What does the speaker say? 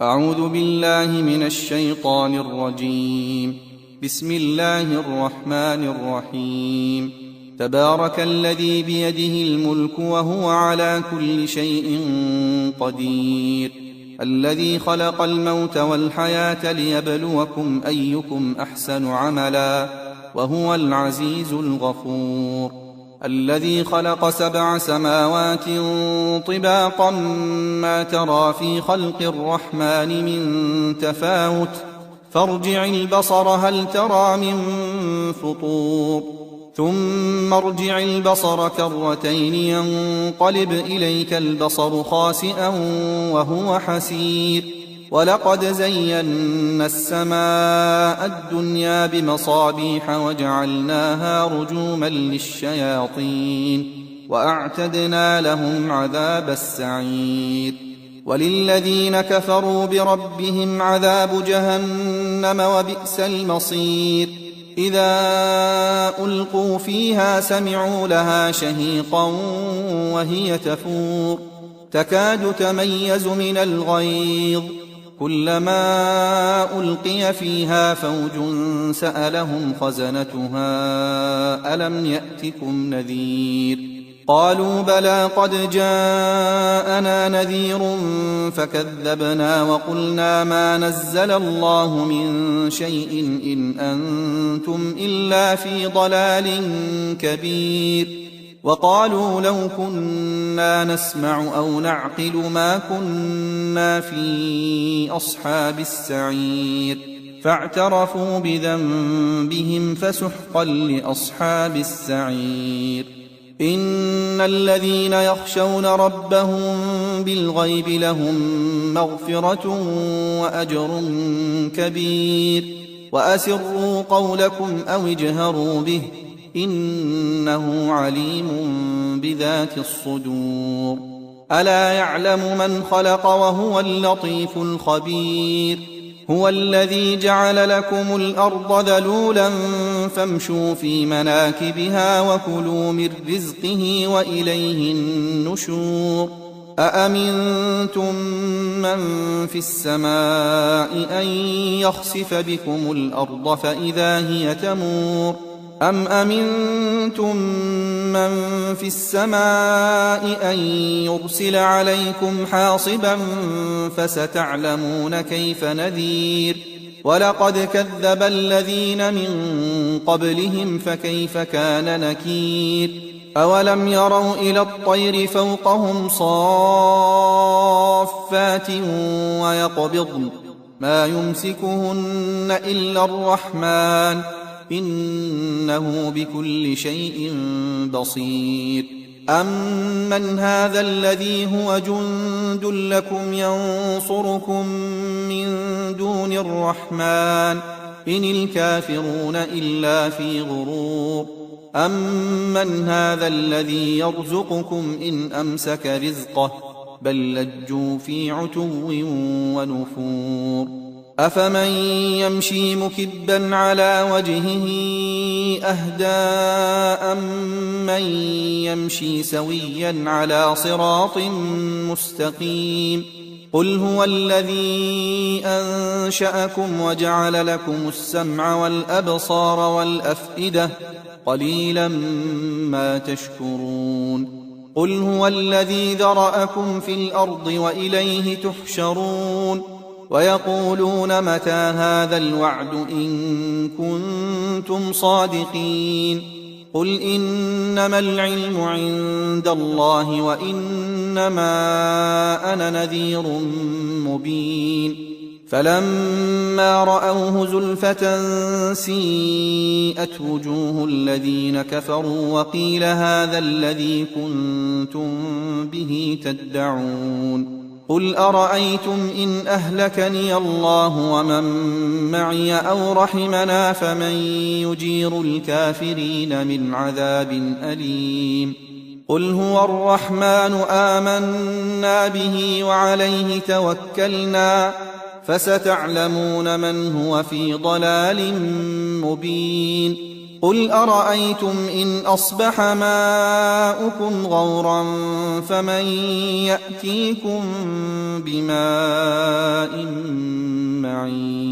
أعوذ بالله من الشيطان الرجيم. بسم الله الرحمن الرحيم. تبارك الذي بيده الملك وهو على كل شيء قدير، الذي خلق الموت والحياة ليبلوكم أيكم أحسن عملا، وهو العزيز الغفور. الذي خلق 7 سماوات طباقا ما ترى في خلق الرحمن من تفاوت، فارجع البصر هل ترى من فطور، ثم ارجع البصر كرتين ينقلب إليك البصر خاسئا وهو حسير. ولقد زينا السماء الدنيا بمصابيح وجعلناها رجوما للشياطين وأعتدنا لهم عذاب السعير. وللذين كفروا بربهم عذاب جهنم وبئس المصير. إذا ألقوا فيها سمعوا لها شهيقا وهي تفور، تكاد تميز من الغيظ، كلما ألقي فيها فوج سألهم خزنتها ألم يأتكم نذير؟ قالوا بلى قد جاءنا نذير فكذبنا وقلنا ما نزل الله من شيء إن أنتم إلا في ضلال كبير. وقالوا لو كنا نسمع أو نعقل ما كنا في أصحاب السعير، فاعترفوا بذنبهم فسحقا لأصحاب السعير. إن الذين يخشون ربهم بالغيب لهم مغفرة وأجر كبير. وأسروا قولكم أو اجهروا به إنه عليم بذات الصدور. ألا يعلم من خلق وهو اللطيف الخبير. هو الذي جعل لكم الأرض ذلولا فامشوا في مناكبها وكلوا من رزقه وإليه النشور. أأمنتم من في السماء أن يخسف بكم الأرض فإذا هي تمور، أم أمنتم من في السماء أن يرسل عليكم حاصبا فستعلمون كيف نذير. ولقد كذب الذين من قبلهم فكيف كان نكير. أولم يروا إلى الطير فوقهم صافات ويقبضن ما يمسكهن إلا الرحمن إنه بكل شيء بصير. أمن هذا الذي هو جند لكم ينصركم من دون الرحمن إن الكافرون إلا في غرور. أمن هذا الذي يرزقكم إن أمسك رزقه بل لجوا في عتو ونفور. أفمن يمشي مكبا على وجهه أهدى أمن يمشي سويا على صراط مستقيم. قل هو الذي أنشأكم وجعل لكم السمع والأبصار والأفئدة قليلا ما تشكرون. قل هو الذي ذرأكم في الأرض وإليه تحشرون. ويقولون متى هذا الوعد إن كنتم صادقين. قل إنما العلم عند الله وإنما أنا نذير مبين. فلما رأوه زلفة سيئت وجوه الذين كفروا وقيل هذا الذي كنتم به تدعون. قل أرأيتم إن أهلكني الله ومن معي أو رحمنا فمن يجير الكافرين من عذاب أليم. قل هو الرحمن آمنا به وعليه توكلنا فستعلمون من هو في ضلال مبين. قل أرأيتم إن أصبح ماؤكم غورا فمن يأتيكم بماء سواء معين.